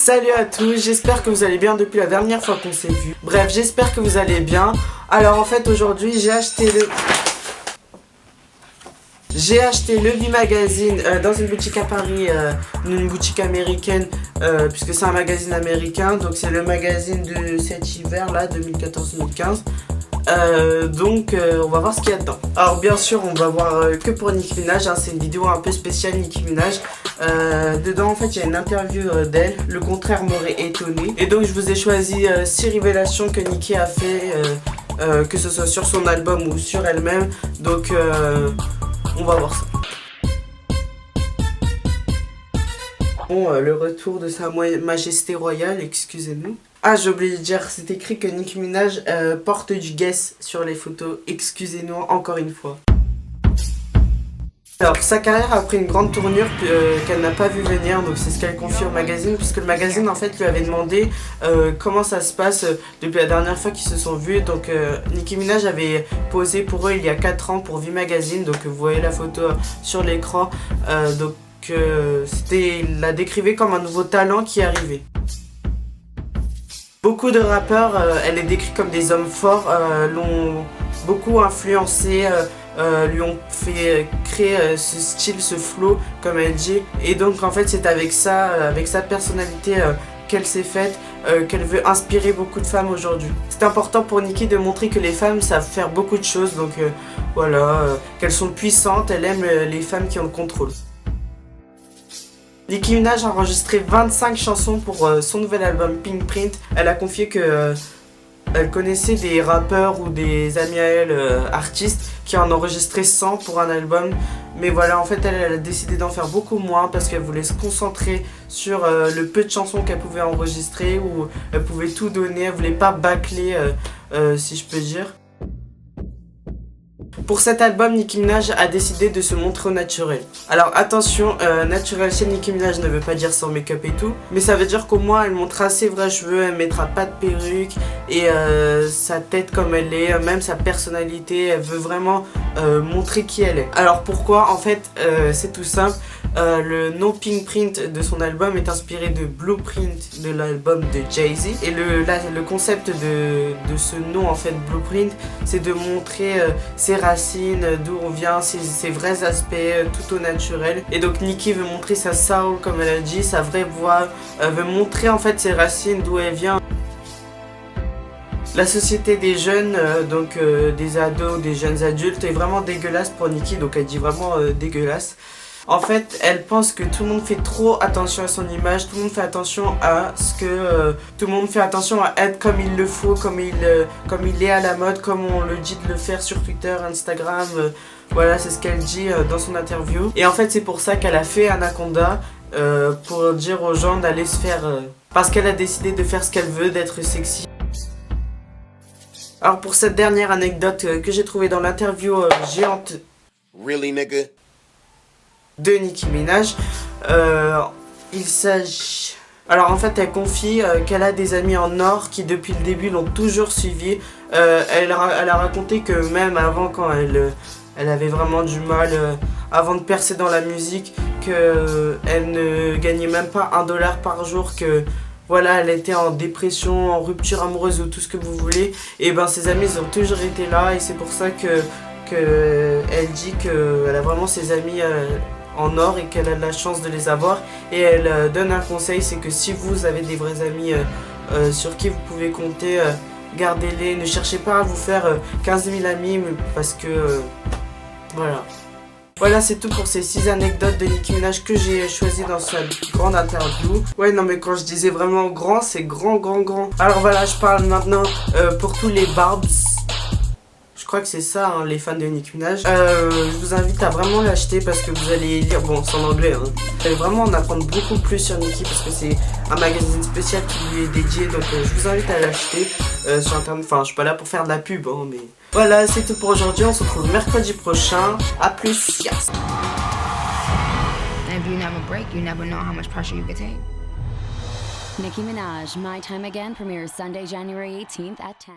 Salut à tous, j'espère que vous allez bien depuis la dernière fois qu'on s'est vu. Bref, j'espère que vous allez bien. Alors en fait aujourd'hui j'ai acheté le V Magazine dans une boutique à Paris, une boutique américaine, puisque c'est un magazine américain. Donc c'est le magazine de cet hiver là, 2014-2015. On va voir ce qu'il y a dedans. Alors bien sûr on va voir que pour Nicki Minaj, hein, c'est une vidéo un peu spéciale Nicki Minaj. Dedans en fait il y a une interview d'elle, le contraire m'aurait étonné. Et donc je vous ai choisi 6 révélations que Nicki a fait, que ce soit sur son album ou sur elle-même. Donc on va voir ça. Bon, le retour de sa majesté royale, excusez-nous. Ah, j'ai oublié de dire, c'est écrit que Nicki Minaj porte du Guess sur les photos. Excusez-nous encore une fois. Alors, sa carrière a pris une grande tournure qu'elle n'a pas vu venir, donc c'est ce qu'elle confie au magazine, puisque le magazine en fait lui avait demandé comment ça se passe depuis la dernière fois qu'ils se sont vus. Donc Nicki Minaj avait posé pour eux il y a 4 ans pour V Magazine, donc vous voyez la photo sur l'écran. Il la décrivait comme un nouveau talent qui arrivait. Beaucoup de rappeurs, elle est décrite comme des hommes forts, l'ont beaucoup influencé, lui ont fait créer ce style, ce flow comme elle dit. Et donc en fait c'est avec ça, avec sa personnalité qu'elle s'est faite, qu'elle veut inspirer beaucoup de femmes aujourd'hui. C'est important pour Nicki de montrer que les femmes savent faire beaucoup de choses, donc qu'elles sont puissantes, elle aime les femmes qui ont le contrôle. Nicki Minaj a enregistré 25 chansons pour son nouvel album Pink Print. Elle a confié que elle connaissait des rappeurs ou des amis à elle, artistes, qui en enregistraient 100 pour un album. Mais voilà, en fait, elle a décidé d'en faire beaucoup moins parce qu'elle voulait se concentrer sur le peu de chansons qu'elle pouvait enregistrer, où elle pouvait tout donner. Elle voulait pas bâcler, si je peux dire. Pour cet album, Nicki Minaj a décidé de se montrer au naturel. Alors attention, naturel chez Nicki Minaj ne veut pas dire sans make-up et tout, mais ça veut dire qu'au moins elle montrera ses vrais cheveux, elle mettra pas de perruque et sa tête comme elle est, même sa personnalité, elle veut vraiment montrer qui elle est. Alors pourquoi? En fait, c'est tout simple. Le nom Pink Print de son album est inspiré de Blueprint de l'album de Jay-Z. Et le concept de ce nom en fait Blueprint, c'est de montrer ses racines, d'où on vient, ses vrais aspects, tout au naturel. Et donc Nicki veut montrer sa soul comme elle a dit, sa vraie voix, veut montrer en fait ses racines, d'où elle vient. La société des jeunes, des ados, des jeunes adultes est vraiment dégueulasse pour Nicki, donc elle dit vraiment dégueulasse. En fait, elle pense que tout le monde fait trop attention à son image, tout le monde fait attention à ce que... tout le monde fait attention à être comme il le faut, comme il est à la mode, comme on le dit de le faire sur Twitter, Instagram. Voilà, c'est ce qu'elle dit dans son interview. Et en fait, c'est pour ça qu'elle a fait Anaconda, pour dire aux gens d'aller se faire... parce qu'elle a décidé de faire ce qu'elle veut, d'être sexy. Alors pour cette dernière anecdote que j'ai trouvée dans l'interview géante... Really, nigga? De Nicki Minaj, il s'agit... Alors en fait elle confie qu'elle a des amis en or qui depuis le début l'ont toujours suivie. Elle a raconté que même avant, quand elle avait vraiment du mal, avant de percer dans la musique, qu'elle ne gagnait même pas $1 par jour, que voilà, elle était en dépression, en rupture amoureuse ou tout ce que vous voulez. Et ben ses amis ils ont toujours été là, et c'est pour ça elle dit qu'elle a vraiment ses amis en or et qu'elle a de la chance de les avoir. Et elle donne un conseil, c'est que si vous avez des vrais amis sur qui vous pouvez compter, gardez-les, ne cherchez pas à vous faire 15 000 amis, parce que voilà. Voilà, c'est tout pour ces 6 anecdotes de Nicki Minaj que j'ai choisi dans sa grande interview. Ouais, non mais quand je disais vraiment grand, c'est grand. Alors voilà, je parle maintenant pour tous les barbs. Je crois que c'est ça, hein, les fans de Nicki Minaj. Je vous invite à vraiment l'acheter parce que vous allez lire, bon c'est en anglais, hein. Vous allez vraiment en apprendre beaucoup plus sur Nicki parce que c'est un magazine spécial qui lui est dédié. Donc je vous invite à l'acheter sur internet. Enfin, je suis pas là pour faire de la pub, hein, mais... Voilà, c'est tout pour aujourd'hui. On se retrouve mercredi prochain. A plus, yes. And if you never break, you never know how much pressure you could take. Nicki Minaj, My Time Again premieres Sunday, January 18th at 10.